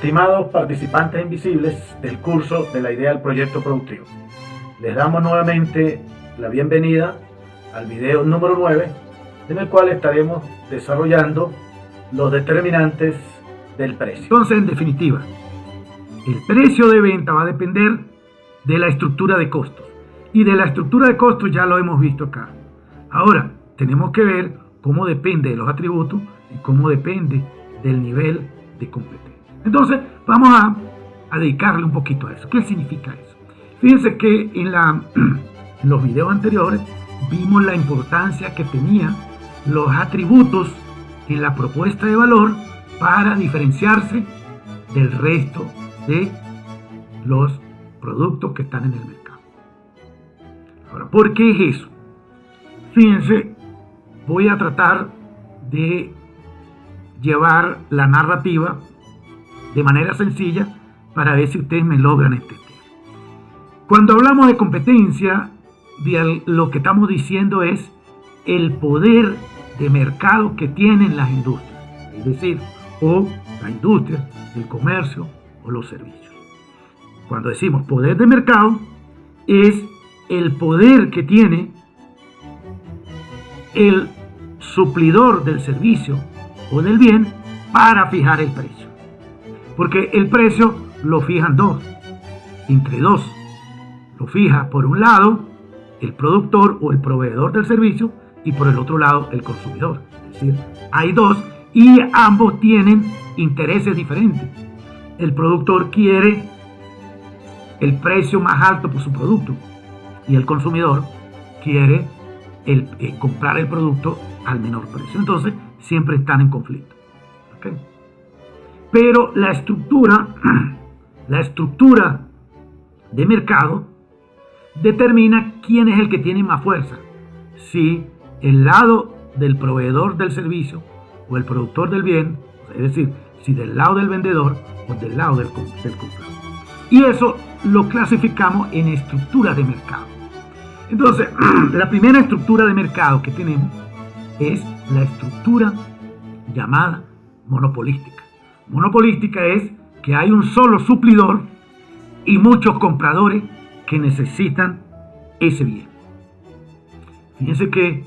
Estimados participantes invisibles del curso de la idea del proyecto productivo, les damos nuevamente la bienvenida al video número 9, en el cual estaremos desarrollando los determinantes del precio. Entonces, en definitiva, el precio de venta va a depender de la estructura de costos. Y de la estructura de costos ya lo hemos visto acá. Ahora, tenemos que ver cómo depende de los atributos y cómo depende del nivel de competencia. Entonces, vamos a dedicarle un poquito a eso. ¿Qué significa eso? Fíjense que en los videos anteriores vimos la importancia que tenían los atributos en la propuesta de valor para diferenciarse del resto de los productos que están en el mercado. Ahora, ¿por qué es eso? Fíjense, voy a tratar de llevar la narrativa de manera sencilla para ver si ustedes me logran entender. Cuando hablamos de competencia, lo que estamos diciendo es el poder de mercado que tienen las industrias, es decir, o la industria, el comercio o los servicios. Cuando decimos poder de mercado, es el poder que tiene el suplidor del servicio o del bien para fijar el precio. Porque el precio lo fijan entre dos. Lo fija por un lado el productor o el proveedor del servicio y por el otro lado el consumidor. Es decir, hay dos y ambos tienen intereses diferentes. El productor quiere el precio más alto por su producto y el consumidor quiere comprar el producto al menor precio. Entonces siempre están en conflicto. ¿Okay? Pero la estructura de mercado determina quién es el que tiene más fuerza. Si el lado del proveedor del servicio o el productor del bien, es decir, si del lado del vendedor o del lado del comprador. Y eso lo clasificamos en estructura de mercado. Entonces, la primera estructura de mercado que tenemos es la estructura llamada monopolística. Monopolística es que hay un solo suplidor y muchos compradores que necesitan ese bien. Fíjense que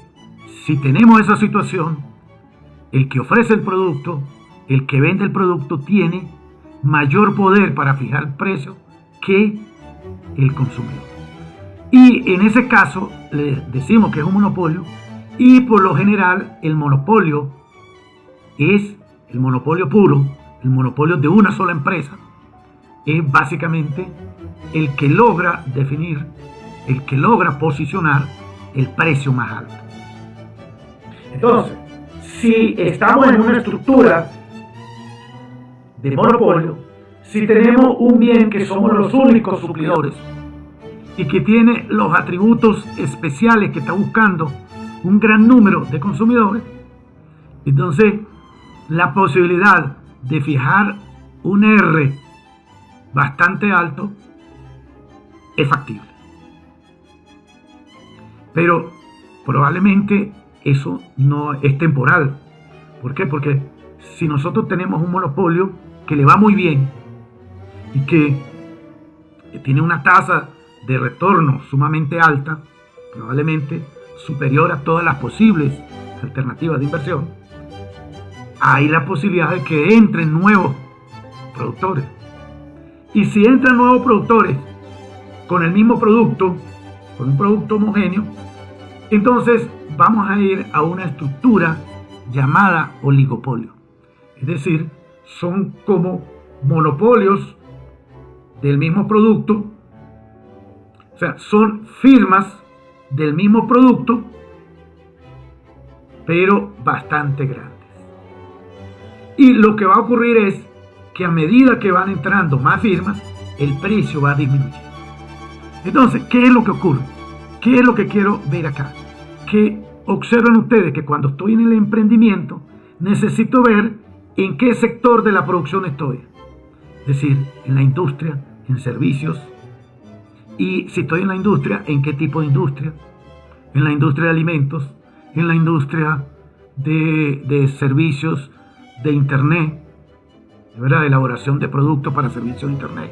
si tenemos esa situación, el que ofrece el producto, el que vende el producto tiene mayor poder para fijar el precio que el consumidor. Y en ese caso le decimos que es un monopolio y por lo general el monopolio es el monopolio puro, el monopolio de una sola empresa. Es básicamente el que logra definir, el que logra posicionar el precio más alto. Entonces, si estamos en una estructura de monopolio, si tenemos un bien que somos los únicos suplidores y que tiene los atributos especiales que está buscando un gran número de consumidores, entonces la posibilidad de fijar un R bastante alto es factible. Pero probablemente eso no es temporal. ¿Por qué? Porque si nosotros tenemos un monopolio que le va muy bien y que tiene una tasa de retorno sumamente alta, probablemente superior a todas las posibles alternativas de inversión, hay la posibilidad de que entren nuevos productores. Y si entran nuevos productores con el mismo producto, con un producto homogéneo, entonces vamos a ir a una estructura llamada oligopolio. Es decir, son como monopolios del mismo producto, o sea, son firmas del mismo producto, pero bastante grandes. Y lo que va a ocurrir es que a medida que van entrando más firmas, el precio va a disminuir. Entonces, ¿qué es lo que ocurre? ¿Qué es lo que quiero ver acá? Que observen ustedes que cuando estoy en el emprendimiento, necesito ver en qué sector de la producción estoy. Es decir, en la industria, en servicios. Y si estoy en la industria, ¿en qué tipo de industria? En la industria de alimentos, en la industria de servicios de internet, ¿verdad?, de elaboración de productos para servicios de Internet.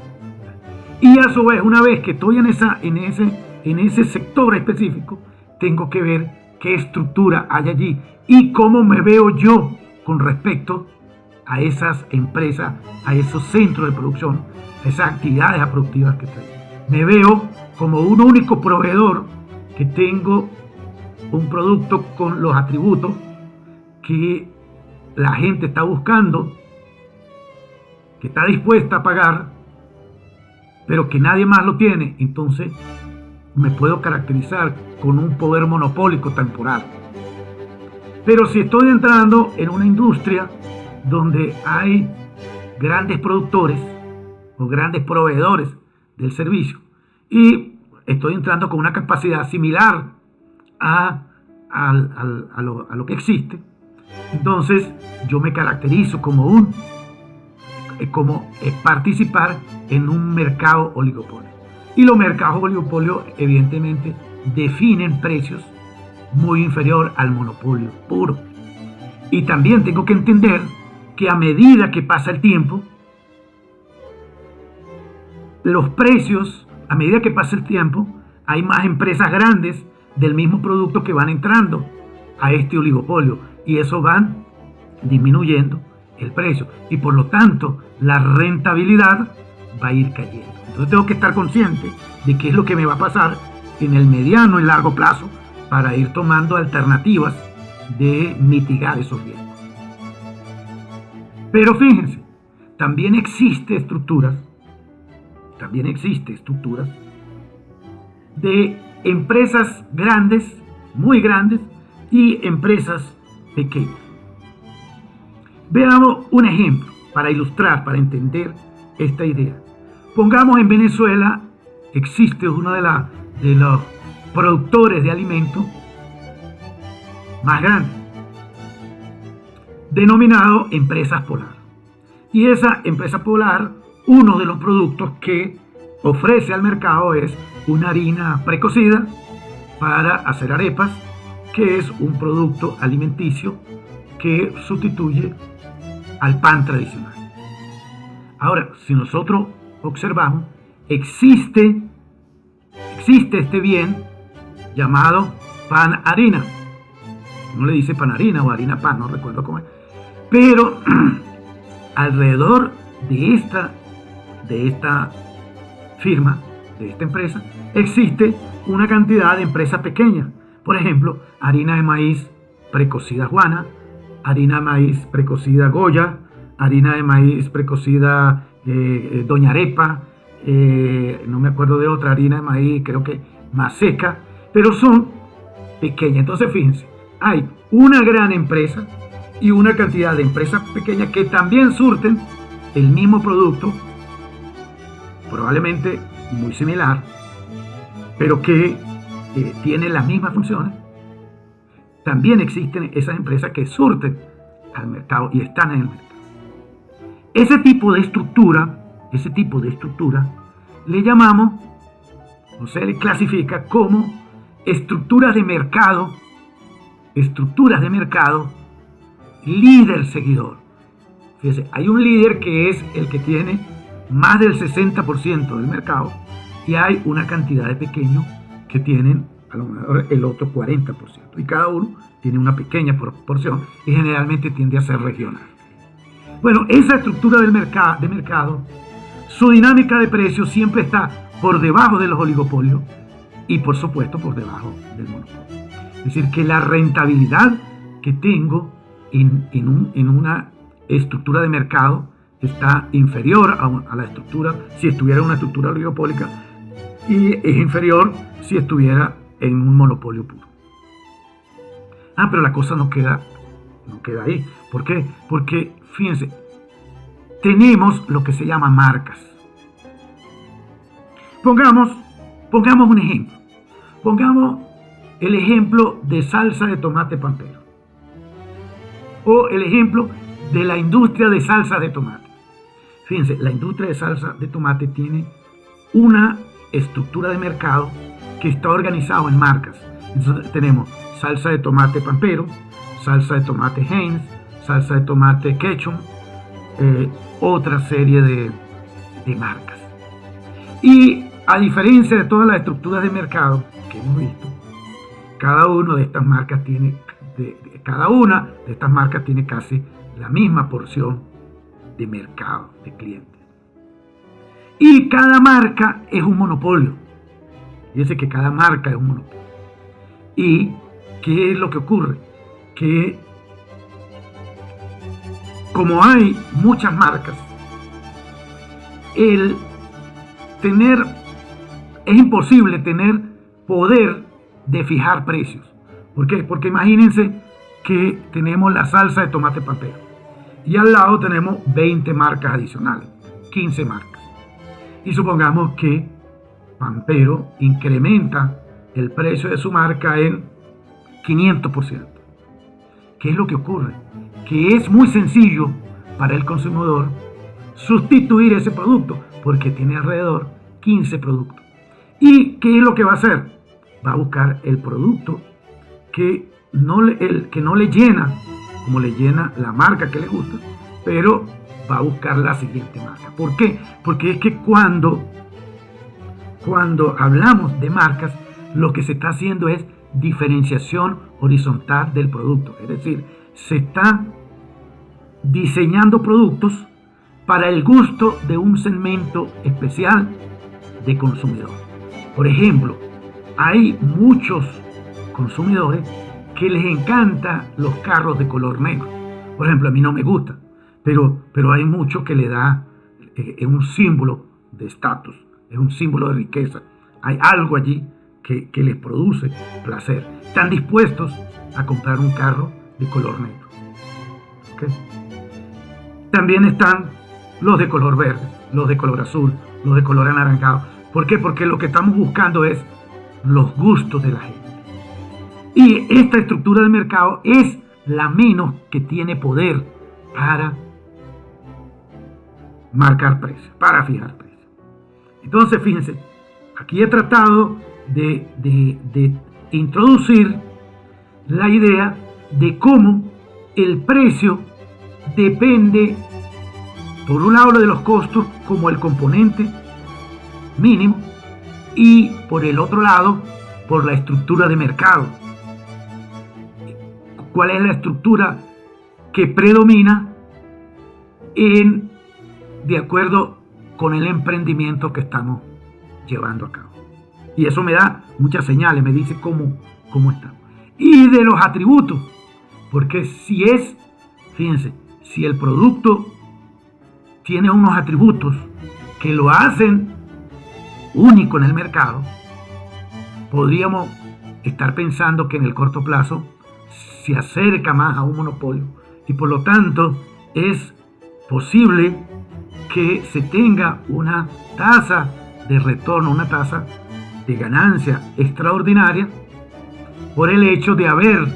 Y a su vez, una vez que estoy en ese sector específico, tengo que ver qué estructura hay allí y cómo me veo yo con respecto a esas empresas, a esos centros de producción, a esas actividades productivas que estoy. Me veo como un único proveedor que tengo un producto con los atributos que la gente está buscando, que está dispuesta a pagar, pero que nadie más lo tiene. Entonces me puedo caracterizar con un poder monopólico temporal. Pero si estoy entrando en una industria donde hay grandes productores o grandes proveedores del servicio y estoy entrando con una capacidad similar a lo que existe, entonces yo me caracterizo como participar en un mercado oligopolio. Y los mercados oligopolios evidentemente definen precios muy inferior al monopolio puro. Y también tengo que entender que a medida que pasa el tiempo, los precios, a medida que pasa el tiempo, hay más empresas grandes del mismo producto que van entrando a este oligopolio y eso van disminuyendo el precio y por lo tanto la rentabilidad va a ir cayendo. Entonces tengo que estar consciente de qué es lo que me va a pasar en el mediano y largo plazo para ir tomando alternativas de mitigar esos riesgos. Pero fíjense, también existe estructuras de empresas grandes, muy grandes, y empresas pequeñas. Veamos un ejemplo para ilustrar, para entender esta idea. Pongamos en Venezuela, existe uno de los productores de alimentos más grandes, denominado Empresas Polar. Y esa Empresa Polar, uno de los productos que ofrece al mercado es una harina precocida para hacer arepas, que es un producto alimenticio que sustituye al pan tradicional. Ahora, si nosotros observamos, existe este bien llamado pan harina. Uno le dice pan harina o harina pan, no recuerdo cómo es. Pero alrededor de esta firma, de esta empresa, existe una cantidad de empresas pequeñas. Por ejemplo, harina de maíz precocida Juana, harina de maíz precocida Goya, harina de maíz precocida Doña Arepa, no me acuerdo de otra harina de maíz, creo que Maseca, pero son pequeñas. Entonces fíjense, hay una gran empresa y una cantidad de empresas pequeñas que también surten el mismo producto, probablemente muy similar, pero que tienen las mismas funciones. También existen esas empresas que surten al mercado y están en el mercado. Ese tipo de estructura le llamamos, o se le clasifica como estructuras de mercado líder-seguidor. Fíjense, hay un líder que es el que tiene más del 60% del mercado y hay una cantidad de pequeños que tienen a lo mejor el otro 40%. Y cada uno tiene una pequeña proporción y generalmente tiende a ser regional. Bueno, esa estructura de mercado, su dinámica de precios siempre está por debajo de los oligopolios y por supuesto por debajo del monopolio. Es decir, que la rentabilidad que tengo en una estructura de mercado está inferior a la estructura si estuviera en una estructura oligopólica y es inferior si estuviera en un monopolio puro. Pero la cosa no queda ahí. ¿Por qué? Porque, fíjense, tenemos lo que se llama marcas. Pongamos un ejemplo. Pongamos el ejemplo de salsa de tomate Pampero. O el ejemplo de la industria de salsa de tomate. Fíjense, la industria de salsa de tomate tiene una estructura de mercado que está organizado en marcas. Entonces tenemos salsa de tomate Pampero, salsa de tomate Heinz, salsa de tomate Ketchum, otra serie de marcas. Y a diferencia de todas las estructuras de mercado que hemos visto, cada una de estas marcas tiene casi la misma porción de mercado, de clientes. Y cada marca es un monopolio. Fíjense que cada marca es un monopolio. ¿Y qué es lo que ocurre? Que como hay muchas marcas, es imposible tener poder de fijar precios. ¿Por qué? Porque imagínense que tenemos la salsa de tomate Pampero y al lado tenemos 20 marcas adicionales, 15 marcas. Y supongamos que Pampero incrementa el precio de su marca en 500%. ¿Qué es lo que ocurre? Que es muy sencillo para el consumidor sustituir ese producto porque tiene alrededor 15 productos. ¿Y qué es lo que va a hacer? Va a buscar el producto que no le llena, como le llena la marca que le gusta, pero va a buscar la siguiente marca. ¿Por qué? Porque es que cuando hablamos de marcas, lo que se está haciendo es diferenciación horizontal del producto. Es decir, se está diseñando productos para el gusto de un segmento especial de consumidor. Por ejemplo, hay muchos consumidores que les encantan los carros de color negro. Por ejemplo, a mí no me gusta, pero hay muchos que le da, es un símbolo de estatus, es un símbolo de riqueza. Hay algo allí que les produce placer. Están dispuestos a comprar un carro de color negro. ¿Okay? También están los de color verde, los de color azul, los de color anaranjado. ¿Por qué? Porque lo que estamos buscando es los gustos de la gente. Y esta estructura de mercado es la menos que tiene poder para marcar precios, para fijar precios. Entonces, fíjense, aquí he tratado de introducir la idea de cómo el precio depende, por un lado, de los costos como el componente mínimo y por el otro lado, por la estructura de mercado. ¿Cuál es la estructura que predomina de acuerdo con el emprendimiento que estamos llevando a cabo? Y eso me da muchas señales, me dice cómo estamos. Y de los atributos, porque fíjense, si el producto tiene unos atributos que lo hacen único en el mercado, podríamos estar pensando que en el corto plazo se acerca más a un monopolio y por lo tanto es posible que se tenga una tasa de retorno, una tasa de ganancia extraordinaria por el hecho de haber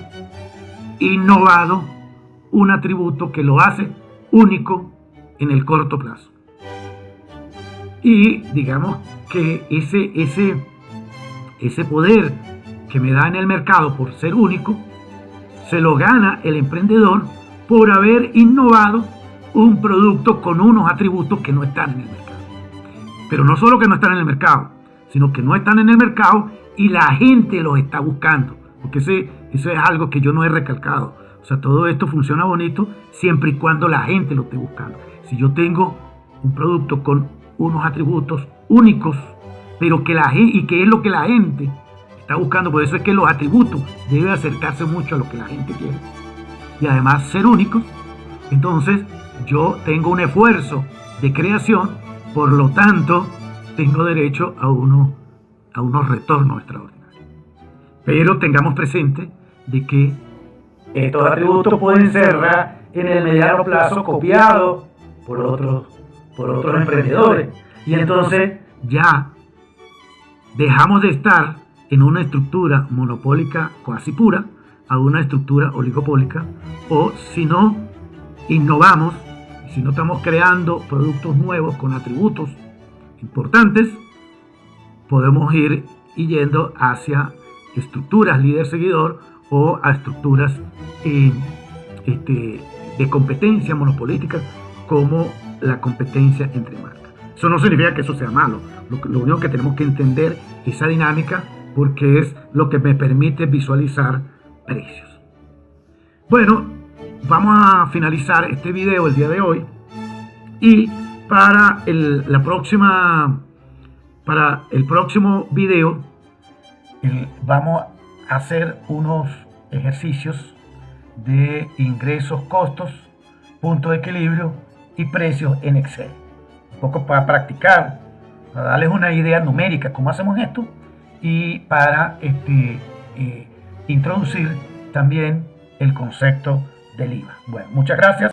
innovado un atributo que lo hace único en el corto plazo. Y digamos que ese poder que me da en el mercado por ser único, se lo gana el emprendedor por haber innovado un producto con unos atributos que no están en el mercado. Pero no solo que no están en el mercado, sino que no están en el mercado y la gente los está buscando. Porque eso es algo que yo no he recalcado. O sea, todo esto funciona bonito siempre y cuando la gente lo esté buscando. Si yo tengo un producto con unos atributos únicos, pero que es lo que la gente está buscando, por eso es que los atributos deben acercarse mucho a lo que la gente quiere. Y además ser únicos, entonces yo tengo un esfuerzo de creación, por lo tanto tengo derecho a unos retornos extraordinarios. Pero tengamos presente de que estos atributos pueden ser en el mediano plazo copiados por otros emprendedores. Y entonces ya dejamos de estar en una estructura monopólica casi pura a una estructura oligopólica, o si no innovamos, si no estamos creando productos nuevos con atributos importantes, podemos ir yendo hacia estructuras líder-seguidor o a estructuras de competencia monopolítica como la competencia entre marcas. Eso no significa que eso sea malo. Lo único que tenemos que entender es esa dinámica, porque es lo que me permite visualizar precios. Bueno, vamos a finalizar este video el día de hoy, y para el próximo video vamos a hacer unos ejercicios de ingresos, costos, punto de equilibrio y precios en Excel. Un poco para practicar, para darles una idea numérica cómo hacemos esto, y para introducir también el concepto del IVA. Bueno, muchas gracias.